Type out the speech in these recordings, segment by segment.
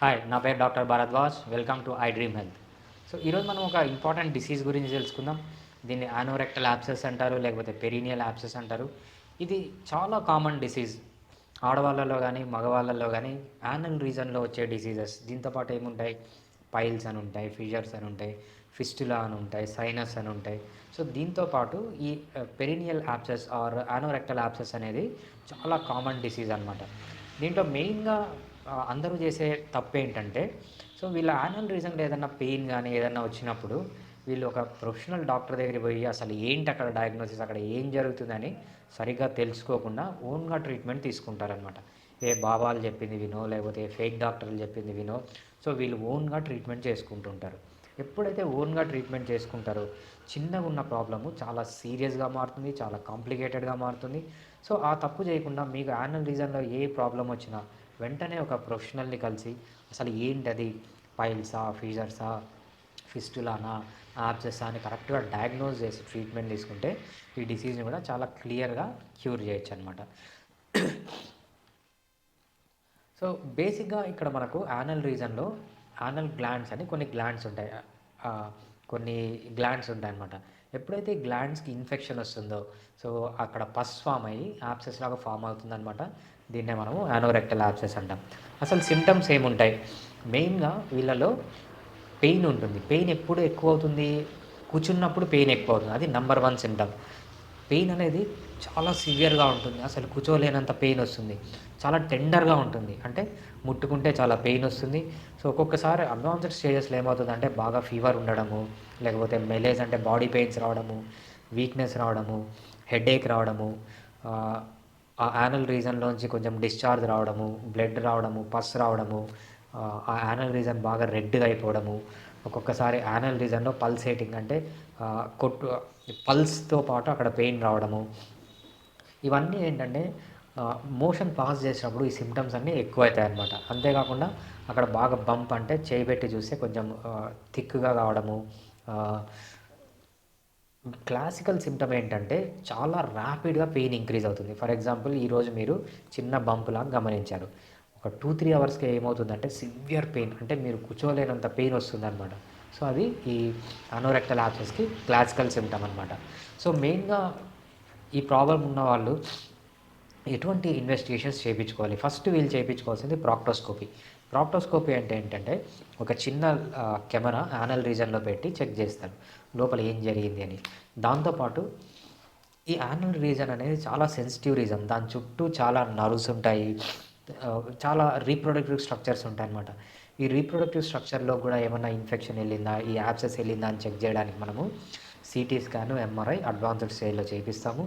Hi, నా పేరు doctor Bharadwaj. Welcome to I dream health. So ఈరోజు మనం ఒక ఇంపార్టెంట్ డిసీజ్ గురించి తెలుసుకుందాం. దీన్ని యానోరెక్టల్ యాబ్సెస్ అంటారు, లేకపోతే పెరీనియల్ యాబ్సెస్ అంటారు. ఇది చాలా కామన్ డిసీజ్. ఆడవాళ్ళలో కానీ మగవాళ్ళలో కానీ యానల్ రీజన్లో వచ్చే డిసీజెస్. దీంతో పాటు ఏముంటాయి, పైల్స్ అని ఉంటాయి, ఫిషర్స్ అని ఉంటాయి, ఫిస్టులా అని ఉంటాయి, సైనస్ అని ఉంటాయి. సో దీంతో పాటు ఈ perineal abscess or anorectal abscess అనేది చాలా కామన్ డిసీజ్ అనమాట. దీంట్లో మెయిన్గా అందరూ చేసే తప్పేంటంటే, సో వీళ్ళ యాన్యువల్ రీజన్లో ఏదన్నా పెయిన్ కానీ ఏదన్నా వచ్చినప్పుడు వీళ్ళు ఒక ప్రొఫెషనల్ డాక్టర్ దగ్గరికి పోయి అసలు ఏంటి అక్కడ డయాగ్నోసిస్, అక్కడ ఏం జరుగుతుందని సరిగ్గా తెలుసుకోకుండా ఓన్గా ట్రీట్మెంట్ తీసుకుంటారనమాట. ఏ బాబాలు చెప్పింది వినో, లేకపోతే ఫేక్ డాక్టర్లు చెప్పింది వినో, సో వీళ్ళు ఓన్గా ట్రీట్మెంట్ చేసుకుంటుంటారు. ఎప్పుడైతే ఓన్గా ట్రీట్మెంట్ చేసుకుంటారో చిన్నగా ఉన్న ప్రాబ్లము చాలా సీరియస్గా మారుతుంది, చాలా కాంప్లికేటెడ్గా మారుతుంది. సో ఆ తప్పు చేయకుండా మీకు యాన్యువల్ రీజన్లో ఏ ప్రాబ్లం వచ్చినా వెంటనే ఒక ప్రొఫెషనల్ని కలిసి అసలు ఏంటది, పైల్సా, ఫీజర్సా, ఫిస్టులానా, యాబ్సెస్సా అని కరెక్ట్గా డయాగ్నోస్ చేసి ట్రీట్మెంట్ తీసుకుంటే ఈ డిసీజ్ని కూడా చాలా క్లియర్గా క్యూర్ చేయొచ్చు అనమాట. సో బేసిక్గా ఇక్కడ మనకు యానల్ రీజన్లో యానల్ గ్లాండ్స్ అని కొన్ని గ్లాండ్స్ ఉంటాయి. ఆ, కొన్ని గ్లాండ్స్ ఉంటాయి అన్నమాట. ఎప్పుడైతే గ్లాండ్స్కి ఇన్ఫెక్షన్ వస్తుందో సో అక్కడ పస్ ఫామ్ అయ్యి యాబ్సెస్ లాగా ఫామ్ అవుతుందన్నమాట. దీన్నే మనము యానోరెక్టల్ యాబ్సెస్ అంటాం. అసలు సిమ్టమ్స్ ఏముంటాయి, మెయిన్గా వీళ్ళలో పెయిన్ ఉంటుంది. పెయిన్ ఎప్పుడు ఎక్కువ అవుతుంది, కూర్చున్నప్పుడు పెయిన్ ఎక్కువ అవుతుంది. అది నంబర్ వన్ సిమ్టమ్. పెయిన్ అనేది చాలా సివియర్గా ఉంటుంది, అసలు కూర్చోలేనంత పెయిన్ వస్తుంది, చాలా టెండర్గా ఉంటుంది, అంటే ముట్టుకుంటే చాలా పెయిన్ వస్తుంది. సో ఒక్కొక్కసారి అడ్వాన్స్డ్ స్టేజెస్లో ఏమవుతుంది అంటే బాగా ఫీవర్ ఉండడము, లేకపోతే మెలేజ్ అంటే బాడీ పెయిన్స్ రావడము, వీక్నెస్ రావడము, హెడేక్ రావడము, ఆ యానల్ రీజన్లోంచి కొంచెం డిశ్చార్జ్ రావడము, బ్లడ్ రావడము, పస్ రావడము, ఆ యానల్ రీజన్ బాగా రెడ్గా అయిపోవడము, ఒక్కొక్కసారి యానల్ రీజన్లో పల్సేటింగ్ అంటే కొట్టు పల్స్తో పాటు అక్కడ పెయిన్ రావడము. ఇవన్నీ ఏంటంటే మోషన్ పాస్ చేసినప్పుడు ఈ సిమ్టమ్స్ అన్నీ ఎక్కువవుతాయి అన్నమాట. అంతేకాకుండా అక్కడ బాగా బంప్ అంటే చేయి పెట్టి చూస్తే కొంచెం థిక్గా కావడము. క్లాసికల్ సిమ్టమ్ ఏంటంటే చాలా ర్యాపిడ్గా పెయిన్ ఇంక్రీజ్ అవుతుంది. ఫర్ ఎగ్జాంపుల్ ఈరోజు మీరు చిన్న బంప్ లాగా గమనించారు, ఒక 2-3 అవర్స్కి ఏమవుతుందంటే సివియర్ పెయిన్, అంటే మీరు కూర్చోలేనంత పెయిన్ వస్తుందన్నమాట. సో అది ఈ అనోరెక్టల్ యాబ్సెస్కి క్లాసికల్ సిమ్టమ్ అనమాట. సో మెయిన్గా ఈ ప్రాబ్లం ఉన్న వాళ్ళు ఎటువంటి ఇన్వెస్టిగేషన్స్ చేయించుకోవాలి, ఫస్ట్ వీళ్ళు చేయించుకోవాల్సింది ప్రాక్టోస్కోపీ. ప్రాక్టోస్కోపీ అంటే ఏంటంటే ఒక చిన్న కెమెరా యానల్ రీజన్లో పెట్టి చెక్ చేస్తారు లోపల ఏం జరిగింది అని. దాంతోపాటు ఈ యానల్ రీజన్ అనేది చాలా సెన్సిటివ్ రీజన్, దాని చుట్టూ చాలా నర్వ్స్ ఉంటాయి, చాలా రీప్రొడక్టివ్ స్ట్రక్చర్స్ ఉంటాయి అన్నమాట. ఈ రీప్రొడక్టివ్ స్ట్రక్చర్లో కూడా ఏమన్నా ఇన్ఫెక్షన్ వెళ్ళిందా, ఈ యాబ్సెస్ వెళ్ళిందా అని చెక్ చేయడానికి మనము సిటీ స్కాను, ఎంఆర్ఐ అడ్వాన్స్డ్ స్టేజ్లో చేపిస్తాము.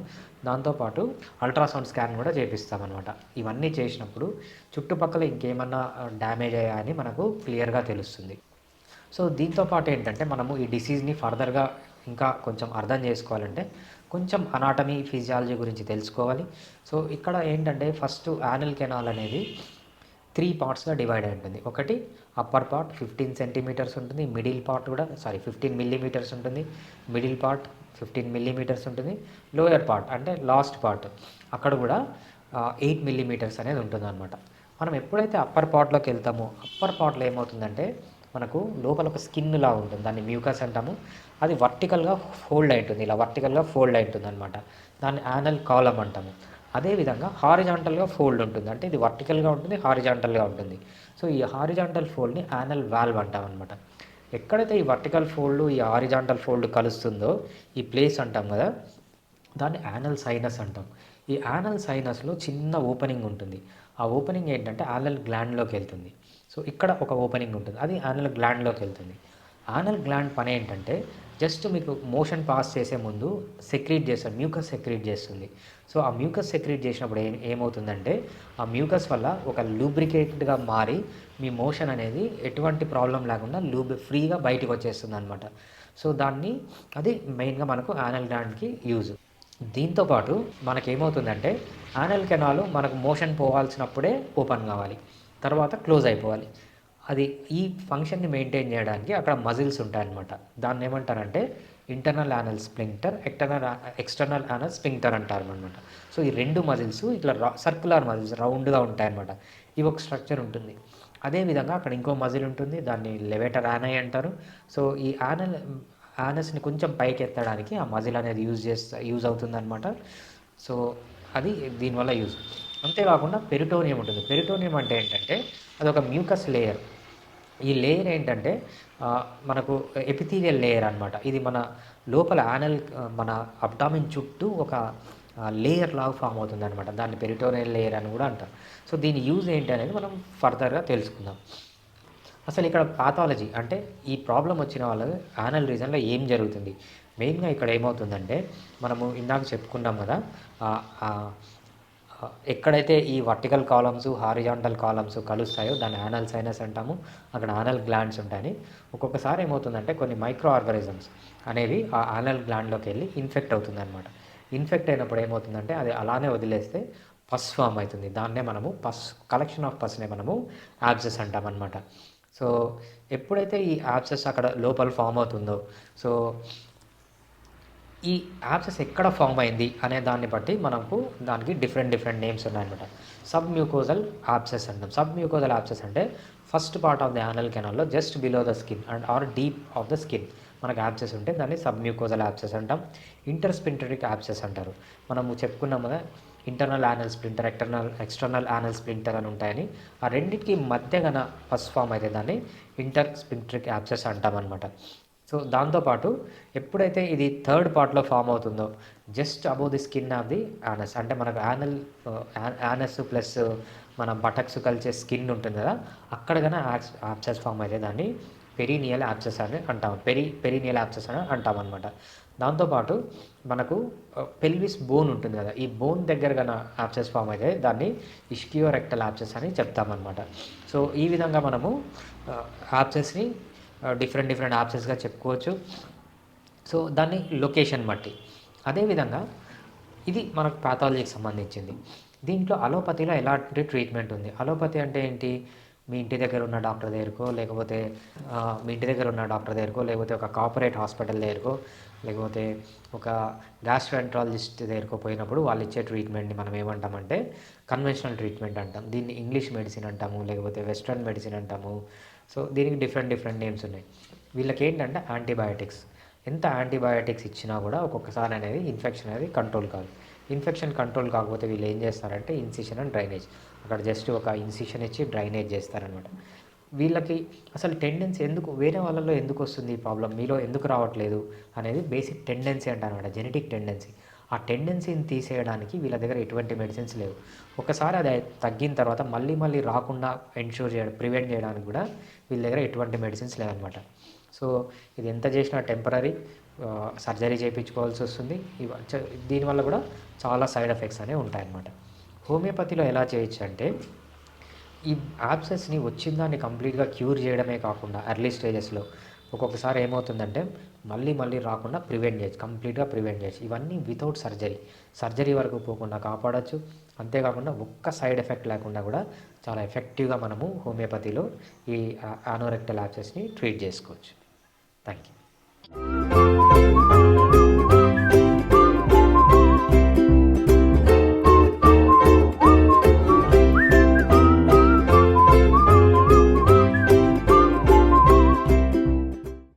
దాంతోపాటు అల్ట్రాసౌండ్ స్కాన్ కూడా చేపిస్తామన్నమాట. ఇవన్నీ చేసినప్పుడు చుట్టుపక్కల ఇంకేమన్నా డ్యామేజ్ అయ్యా అని మనకు క్లియర్గా తెలుస్తుంది. సో దీంతో పాటు ఏంటంటే మనము ఈ డిసీజ్ని ఫర్దర్గా ఇంకా కొంచెం అర్థం చేసుకోవాలంటే కొంచెం అనాటమీ, ఫిజియాలజీ గురించి తెలుసుకోవాలి. సో ఇక్కడ ఏంటంటే ఫస్ట్ యానల్ కెనాల్ అనేది 3 పార్ట్స్గా డివైడ్ అయి ఉంటుంది. ఒకటి అప్పర్ పార్ట్ 15 సెంటీమీటర్స్ ఉంటుంది, మిడిల్ పార్ట్ కూడా 15 మిల్లీమీటర్స్ ఉంటుంది, మిడిల్ పార్ట్ 15 మిల్లీమీటర్స్ ఉంటుంది, లోయర్ పార్ట్ అంటే లాస్ట్ పార్ట్ అక్కడ కూడా 8 మిల్లీమీటర్స్ అనేది ఉంటుంది అనమాట. మనం ఎప్పుడైతే అప్పర్ పార్ట్లోకి వెళ్తామో అప్పర్ పార్ట్లో ఏమవుతుందంటే మనకు లోపల ఒక స్కిన్ లా ఉంటుంది, దాన్ని మ్యూకస్ అంటాము. అది వర్టికల్గా ఫోల్డ్ అయి ఉంటుంది, ఇలా వర్టికల్గా ఫోల్డ్ అయి ఉంటుంది అనమాట. దాన్ని యానల్ కాలమ్ అంటాము. అదేవిధంగా హారిజాంటల్గా ఫోల్డ్ ఉంటుంది, అంటే ఇది వర్టికల్గా ఉంటుంది, హారిజాంటల్గా ఉంటుంది. సో ఈ హారిజాంటల్ ఫోల్డ్ని యానల్ వాల్వ్ అంటాం అనమాట. ఎక్కడైతే ఈ వర్టికల్ ఫోల్డ్ ఈ హారిజాంటల్ ఫోల్డ్ కలుస్తుందో ఈ ప్లేస్ అంటాం కదా, దాన్ని యానల్ సైనస్ అంటాం. ఈ యానల్ సైనస్లో చిన్న ఓపెనింగ్ ఉంటుంది. ఆ ఓపెనింగ్ ఏంటంటే యానల్ గ్లాండ్లోకి వెళ్తుంది. సో ఇక్కడ ఒక ఓపెనింగ్ ఉంటుంది, అది యానల్ గ్లాండ్లోకి వెళ్తుంది. యానల్ గ్లాండ్ పని ఏంటంటే జస్ట్ మీకు మోషన్ పాస్ చేసే ముందు సెక్రీట్ చేస్తుంది, మ్యూకస్ సెక్రీట్ చేస్తుంది. సో ఆ మ్యూకస్ సెక్రీట్ చేసినప్పుడు ఏమవుతుందంటే ఆ మ్యూకస్ వల్ల ఒక లూబ్రికేటెడ్గా మారి మీ మోషన్ అనేది ఎటువంటి ప్రాబ్లం లేకుండా ఫ్రీగా బయటకు వచ్చేస్తుంది అనమాట. సో దాన్ని అది మెయిన్గా మనకు యానల్ గ్లాండ్కి యూజ్. దీంతోపాటు మనకేమవుతుందంటే యానల్ కెనాల్ మనకు మోషన్ పోవాల్సినప్పుడే ఓపెన్ కావాలి, తర్వాత క్లోజ్ అయిపోవాలి. అది ఈ ఫంక్షన్ని మెయింటైన్ చేయడానికి అక్కడ మజిల్స్ ఉంటాయన్నమాట. దాన్ని ఏమంటారంటే ఇంటర్నల్ యానల్ స్ప్లింక్టర్, ఎక్స్టర్నల్ యానల్ స్ప్లింక్టర్ అంటారు అనమాట. సో ఈ రెండు మజిల్స్ ఇట్లా సర్కులర్ మజిల్స్ రౌండ్గా ఉంటాయన్నమాట. ఇవి ఒక స్ట్రక్చర్ ఉంటుంది. అదేవిధంగా అక్కడ ఇంకో మజిల్ ఉంటుంది, దాన్ని లెవేటర్ యానై అంటారు. సో ఈ యానస్ని కొంచెం పైకి ఎత్తడానికి ఆ మజిల్ అనేది యూజ్ అవుతుందన్నమాట. సో అది దీనివల్ల యూజ్. అంతేకాకుండా పెరిటోనియం ఉంటుంది. పెరిటోనియం అంటే ఏంటంటే అదొక మ్యూకస్ లేయర్. ఈ లేయర్ ఏంటంటే మనకు ఎపిథీలియల్ లేయర్ అనమాట. ఇది మన లోపల మన అబ్డామిన్ చుట్టూ ఒక లేయర్ లాగా ఫామ్ అవుతుంది అనమాట. దాన్ని పెరిటోనియల్ లేయర్ అని కూడా అంటారు. సో దీని యూజ్ ఏంటి అనేది మనం ఫర్దర్గా తెలుసుకుందాం. అసలు ఇక్కడ పాథాలజీ అంటే ఈ ప్రాబ్లం వచ్చిన వాళ్ళు యానల్ రీజన్లో ఏం జరుగుతుంది, మెయిన్గా ఇక్కడ ఏమవుతుందంటే మనము ఇందాక చెప్పుకున్నాం కదా, ఎక్కడైతే ఈ వర్టికల్ కాలమ్స్ హారిజాంటల్ కాలమ్స్ కలుస్తాయో దాన్ని యానల్ సైనస్ అంటాము. అక్కడ యానల్ గ్లాండ్స్ ఉంటాయని. ఒక్కొక్కసారి ఏమవుతుందంటే కొన్ని మైక్రో ఆర్గానిజమ్స్ అనేవి ఆ యానల్ గ్లాండ్లోకి వెళ్ళి ఇన్ఫెక్ట్ అవుతుందన్నమాట. ఇన్ఫెక్ట్ అయినప్పుడు ఏమవుతుందంటే అది అలానే వదిలేస్తే పస్ ఫామ్ అవుతుంది. దాన్నే మనము కలెక్షన్ ఆఫ్ పస్నే మనము యాబ్సెస్ అంటామన్నమాట. సో ఎప్పుడైతే ఈ యాబ్సెస్ అక్కడ లోపల ఫామ్ అవుతుందో, సో ఈ యాబ్సెస్ ఎక్కడ ఫామ్ అయింది అనే దాన్ని బట్టి మనకు దానికి డిఫరెంట్ నేమ్స్ ఉన్నాయన్నమాట. సబ్ మ్యూకోజల్ యాబ్సెస్ అంటాం. సబ్ మ్యూకోజల్ యాబ్సెస్ అంటే first part of the anal కెనాల్లో just below the skin and or deep of the skin మనకు యాబ్సెస్ ఉంటే దాన్ని సబ్ మ్యూకోజల్ యాబ్సెస్ అంటాం. ఇంటర్స్పింటరిక్ యాబ్సెస్ అంటారు. మనము చెప్పుకున్నాం కదా, internal anal splinter, external anal splinter అని ఉంటాయని. ఆ రెండింటికి మధ్య గన పస్ ఫామ్ అయితే దాన్ని ఇంటర్స్పింటరిక్ యాబ్సెస్ అంటామన్నమాట. సో దాంతోపాటు ఎప్పుడైతే ఇది థర్డ్ పార్ట్లో ఫామ్ అవుతుందో just above the skin of the anus, అంటే మనకు యానస్ ప్లస్ మన బటక్స్ కలిసే స్కిన్ ఉంటుంది కదా, అక్కడ కన్నా యాబ్సెస్ ఫామ్ అయితే దాన్ని పెరీనియల్ యాబ్సెస్ అని అంటాం. పెరీనియల్ యాబ్సెస్ అని అంటాం అనమాట. దాంతోపాటు మనకు పెల్విస్ బోన్ ఉంటుంది కదా, ఈ బోన్ దగ్గర కన్నా యాబ్సెస్ ఫామ్ అయితే దాన్ని ఇష్కియోరెక్టల్ యాబ్సెస్ అని చెప్తామన్నమాట. సో ఈ విధంగా మనము యాబ్సెస్ని డిఫరెంట్ యాబ్సెస్గా చెప్పుకోవచ్చు. సో దాన్ని లొకేషన్ బట్టి. అదేవిధంగా ఇది మనకు పాథాలజీకి సంబంధించింది. దీంట్లో అలోపతిలో ఎలాంటి ట్రీట్మెంట్ ఉంది? అలోపతి అంటే ఏంటి? మీ ఇంటి దగ్గర ఉన్న డాక్టర్ దగ్గరకో, లేకపోతే లేకపోతే ఒక కార్పొరేట్ హాస్పిటల్ దగ్గరకో, లేకపోతే ఒక గ్యాస్ట్రోఎంట్రాలజిస్ట్ దగ్గరకో పోయినప్పుడు వాళ్ళు ఇచ్చే ట్రీట్మెంట్ని మనం ఏమంటామంటే కన్వెన్షనల్ ట్రీట్మెంట్ అంటాం. దీన్ని ఇంగ్లీష్ మెడిసిన్ అంటాము, లేకపోతే వెస్ట్రన్ మెడిసిన్ అంటాము. సో దీనికి డిఫరెంట్ నేమ్స్ ఉన్నాయి. వీళ్ళకి ఏంటంటే యాంటీబయాటిక్స్. ఎంత యాంటీబయాటిక్స్ ఇచ్చినా కూడా ఒక్కొక్కసారి అనేది ఇన్ఫెక్షన్ అనేది కంట్రోల్ కాదు. ఇన్ఫెక్షన్ కంట్రోల్ కాకపోతే వీళ్ళు ఏం చేస్తారంటే ఇన్సిషన్ అండ్ డ్రైనేజ్, అక్కడ జస్ట్ ఒక ఇన్సిషన్ ఇచ్చి డ్రైనేజ్ చేస్తారనమాట. వీళ్ళకి అసలు టెండెన్సీ ఎందుకు, వేరే వాళ్ళలో ఎందుకు వస్తుంది ఈ ప్రాబ్లం, మీలో ఎందుకు రావట్లేదు అనేది బేసిక్ టెండెన్సీ అంటారనమాట, జెనెటిక్ టెండెన్సీ. ఆ టెండెన్సీని తీసేయడానికి వీళ్ళ దగ్గర ఎటువంటి మెడిసిన్స్ లేవు. ఒకసారి అది తగ్గిన తర్వాత మళ్ళీ రాకుండా ప్రివెంట్ చేయడానికి కూడా వీళ్ళ దగ్గర ఎటువంటి మెడిసిన్స్ లేవన్నమాట. సో ఇది ఎంత చేసినా టెంపరీ, సర్జరీ చేయించుకోవాల్సి వస్తుంది. దీనివల్ల కూడా చాలా సైడ్ ఎఫెక్ట్స్ అనేవి ఉంటాయన్నమాట. హోమియోపతిలో ఎలా చేయొచ్చు అంటే ఈ యాబ్సెస్ని వచ్చిన దాన్ని కంప్లీట్గా క్యూర్ చేయడమే కాకుండా ఎర్లీ స్టేజెస్లో ఒక్కొక్కసారి ఏమవుతుందంటే మళ్ళీ రాకుండా కంప్లీట్గా ప్రివెంట్ చేయొచ్చు. ఇవన్నీ వితౌట్ సర్జరీ వరకు పోకుండా కాపాడచ్చు. అంతేకాకుండా ఒక్క సైడ్ ఎఫెక్ట్ లేకుండా కూడా చాలా ఎఫెక్టివ్గా మనము హోమియోపతిలో ఈ యానోరెక్టల్ యాబ్సెస్ని ట్రీట్ చేసుకోవచ్చు. Thank you.